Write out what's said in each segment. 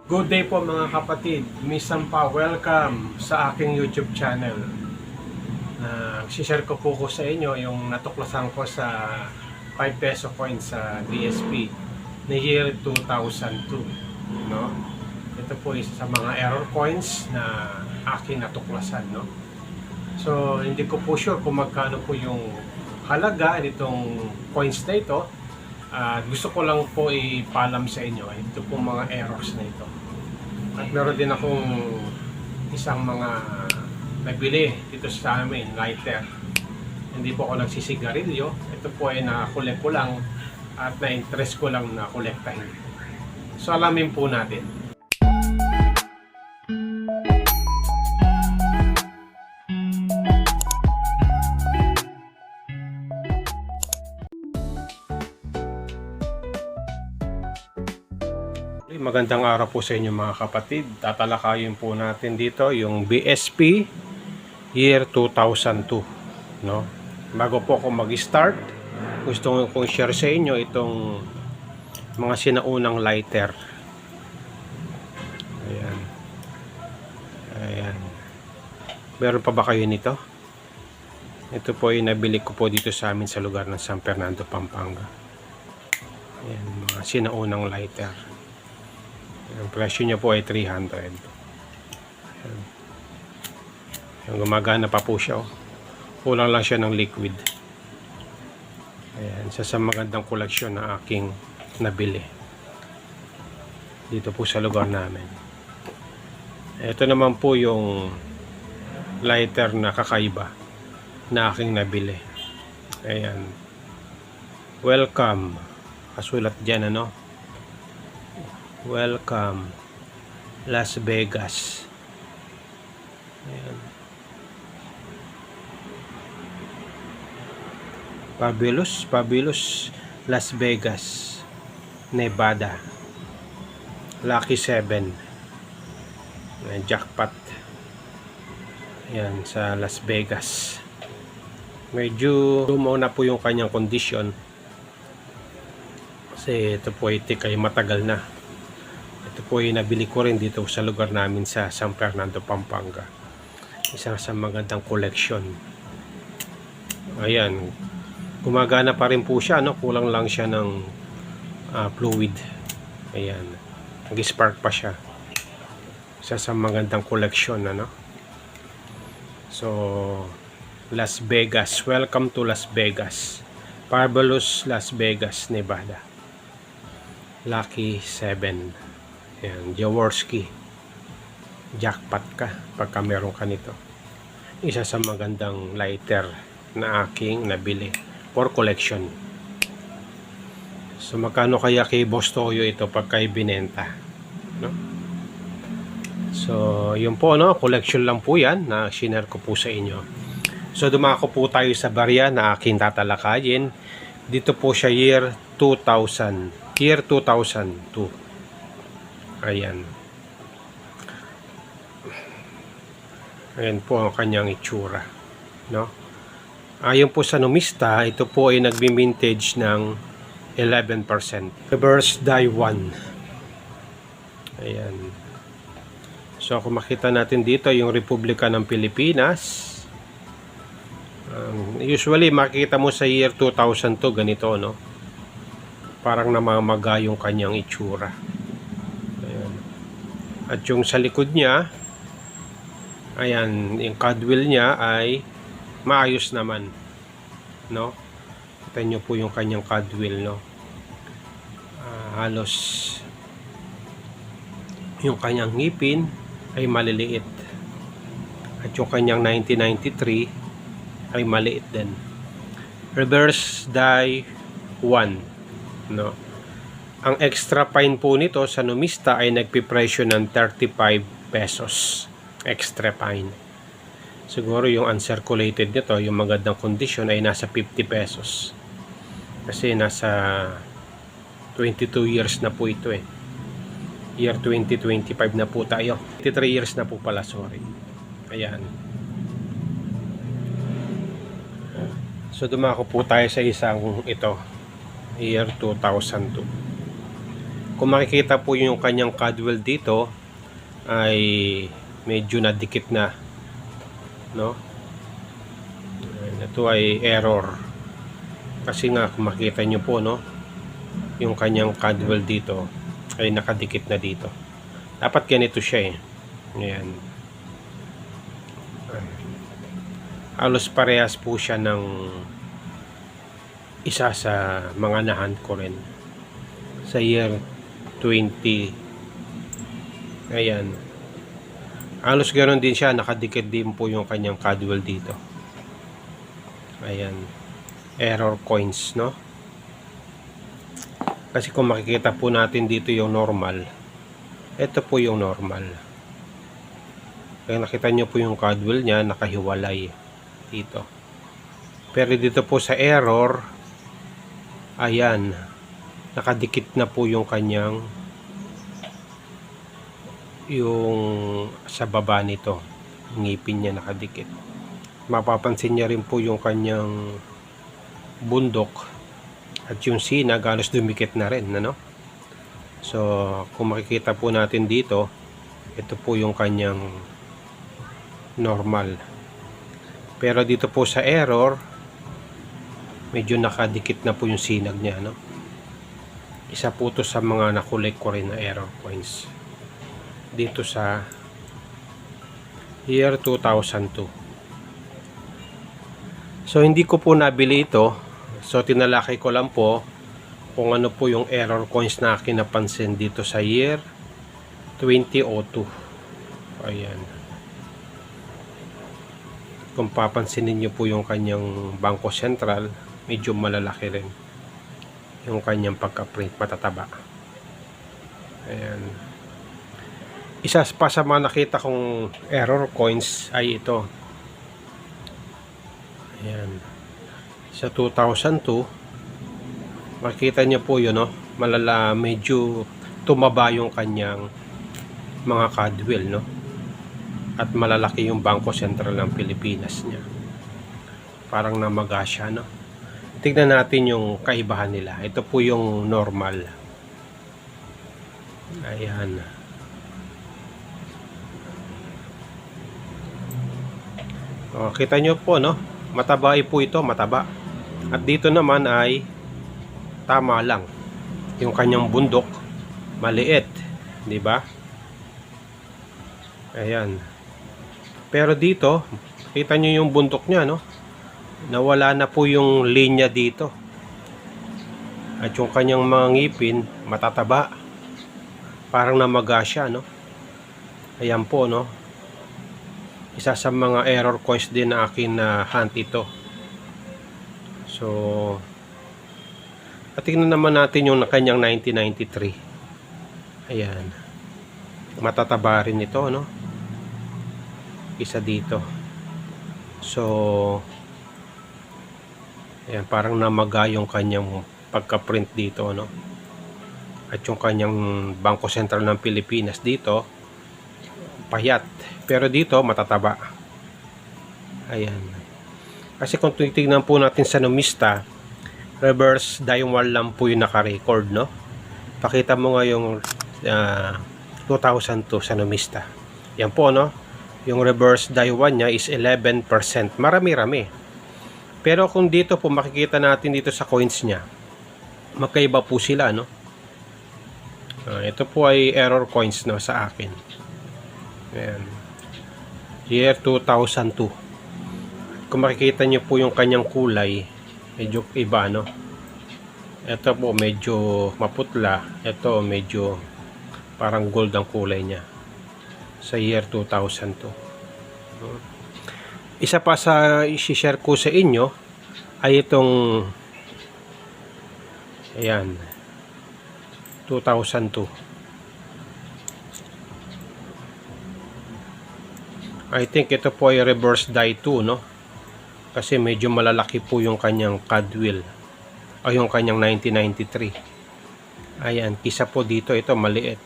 Good day po mga kapatid, Miss Sampa, welcome sa aking YouTube channel. Share ko po sa inyo yung natuklasan ko sa 5 peso coin sa DSP na year 2002. No? Ito po isa sa mga error coins na aking natuklasan. No? So hindi ko po sure kung magkano po yung halaga nitong coins na ito. Gusto ko lang po ipalam sa inyo ito pong mga errors na ito. At meron din akong isang mga nabili dito sa amin, lighter. Hindi po ako nagsisigarilyo. Ito po ay nakakolek ko lang at na-interest ko lang na kolektahin. So alamin po natin. Magandang araw po sa inyo mga kapatid. Tatalakayin po natin dito yung BSP year 2002, no? Bago po ako mag-start, gusto kong share sa inyo itong mga sinaunang lighter. Ayan. Ayan. Meron pa ba kayo nito? Ito po yung nabili ko po dito sa amin sa lugar ng San Fernando, Pampanga. Ayan, mga sinaunang lighter. Ang presyo niya po ay 300. Yung gumagana pa po siya. Kulang lang siya ng liquid. Ayan, isa sa magandang koleksyon na aking nabili dito po sa lugar namin. Ito naman po yung lighter na kakaiba na aking nabili. Ayan. Welcome. Kasulat dyan, ano? Welcome Las Vegas. Ayan. Fabulous Las Vegas, Nevada. Lucky 7. Jackpot. Ayan, sa Las Vegas. Medyo lumaw na po yung kanyang kondisyon. Kasi ito po ay matagal na. Ito po yung nabili ko rin dito sa lugar namin sa San Fernando, Pampanga. Isa sa magandang collection. Ayan. Gumagana pa rin po siya, no? Kulang lang siya ng fluid. Ayan. Nag-spark pa siya. Isa sa magandang collection, ano? So, Las Vegas. Welcome to Las Vegas. Fabulous Las Vegas, Nevada. Lucky 7. Ayan, Jaworski. Jackpot ka pagka meron ka nito. Isa sa magandang lighter na aking nabili for collection. So magkano kaya kay Boss Toyo ito pagka ibinenta, no? So yun po, no, collection lang po yan na shinare ko po sa inyo. So dumako po tayo sa barya na aking tatalakayin. Dito po siya year 2000. Year 2002. Ayan. Ayan po ang kanyang itsura, no? Ayon po sa numista, ito po ay nagbi-mintage ng 11%. Reverse die 1. Ayan. So kung makita natin dito yung Republika ng Pilipinas, usually makikita mo sa year 2002 ganito, no? Parang namamaga yung kanyang itsura. At yung sa likod niya, ayan, yung codwheel niya ay maayos naman, no? Kita nyo po yung kanyang codwheel, no? Halos yung kanyang ngipin ay maliliit. At yung kanyang 1993 ay maliit din. Reverse die 1, no? Ang extra fine po nito sa numista ay nagpipresyo ng 35 pesos. Extra fine. Siguro yung uncirculated nito, yung magandang condition ay nasa 50 pesos. Kasi nasa 22 years na po ito eh. Year 2025 na po tayo. 23 years na po pala, sorry. Ayan. So dumako po tayo sa isang ito. Year 2002. Kung makikita po yung kanyang cadwell dito ay medyo nadikit na, no? Ito ay error kasi nga kung makita nyo po, no, yung kanyang cadwell dito ay nakadikit na dito. Dapat ganito siya eh. Ayan. Halos parehas po siya ng isa sa mga nahan ko rin sa year 20. Ayan. Halos ganoon din siya, nakadikit din po yung kanyang cadwell dito. Ayan. Error coins, no? Kasi kung makikita po natin dito yung normal, ito po yung normal. Kaya nakita nyo po yung cadwell niya nakahiwalay dito. Pero dito po sa error, ayan, nakadikit na po yung kanyang yung sa baba nito, ngipin niya nakadikit. Mapapansin niya rin po yung kanyang bundok at yung sinag halos dumikit na rin, ano? So kung makikita po natin dito, ito po yung kanyang normal. Pero dito po sa error, medyo nakadikit na po yung sinag niya, no? Isa po to sa mga nakulek ko rin na error coins dito sa year 2002. So hindi ko po nabili ito, so tinalaki ko lang po kung ano po yung error coins na akin napansin dito sa year 2002. Ayan. Kung papansinin nyo po yung kanyang Bangko Sentral, medyo malalaki rin yung kanyang pagka-print, matataba. Ayan. Isa pa sa mga nakita kong error coins ay ito. Ayan. Sa 2002, makikita nyo po yun, no? Medyo tumaba yung kanyang mga cadwell, no? At malalaki yung Bangko Sentral ng Pilipinas niya. Parang namaga siya, no? Tignan natin yung kaibahan nila. Ito po yung normal. Ayan. O, kita nyo po, no? Mataba po ito, mataba. At dito naman ay tama lang. Yung kanyang bundok maliit, di ba? Ayan. Pero dito, kita nyo yung bundok niya, no? Nawala na po yung linya dito. At yung kanyang mga ngipin, matataba. Parang namaga siya, no? Ayan po, no? Isa sa mga error coins din na akin na hunt ito. So, at tingnan naman natin yung kanyang 1993. Ayan. Matataba rin ito, no? Isa dito. So, ayan, parang namaga yung kanyang pagka-print dito, no? At yung kanyang Bangko Sentral ng Pilipinas dito, payat. Pero dito, matataba. Ayan. Kasi kung titignan po natin sa Numista, reverse diamond lang po yung naka-record, no? Pakita mo nga yung 2002 sa Numista. Yan po, no? Yung reverse diamond niya is 11%. Marami-rami. Pero kung dito po makikita natin dito sa coins niya, magkaiba po sila, no? Ito po ay error coins, no, sa akin. Ayan. Year 2002. Kung makikita nyo po yung kanyang kulay, medyo iba, no? Ito po medyo maputla. Ito medyo parang gold ang kulay niya sa year 2002. Isa pa sa i-share ko sa inyo ay itong ayan 2002. I think ito po ay reverse die 2, no? Kasi medyo malalaki po yung kanyang cadwell o yung kanyang 1993. Ayan, kisa po dito ito maliit.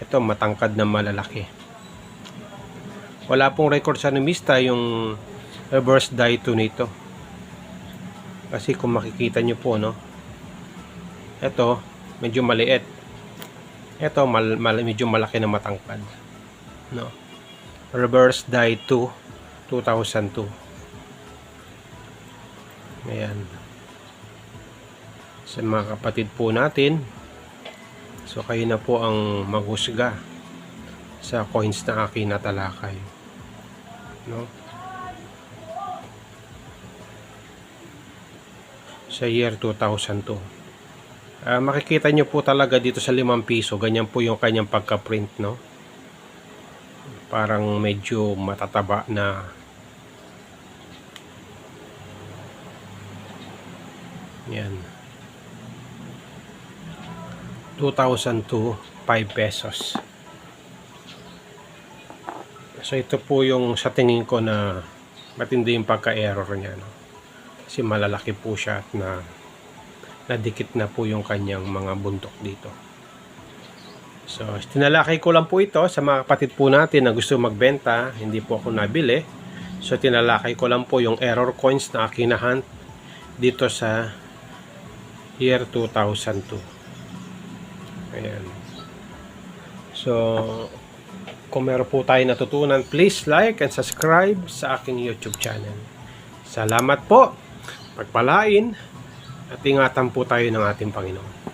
Ito matangkad na malalaki. Wala pong record sa Numista yung reverse die 2 nito. Kasi kung makikita nyo po, no? Ito medyo maliit. Ito, medyo malaki na matangkad. No? Reverse die 2, 2002. Ayan. Sa mga kapatid po natin, so kayo na po ang maghusga sa coins na aking natalakay. No? Sa year 2002. Makikita nyo po talaga dito sa 5 piso, ganyan po yung kanyang pagka-print, no? Parang medyo matataba na. Yan. 2002, 5 pesos. So ito po yung sa tingin ko na matindi yung pagka-error niya, no? Kasi malalaki po siya at nadikit na po yung kanyang mga buntok dito. So tinalakay ko lang po ito sa mga kapatid po natin na gusto magbenta, hindi po ako nabili. So tinalakay ko lang po yung error coins na aking na-hunt dito sa year 2002. Ayan. So kung meron po tayo natutunan, please like and subscribe sa aking YouTube channel. Salamat po. Pagpalain at ingatan po tayo ng ating Panginoon.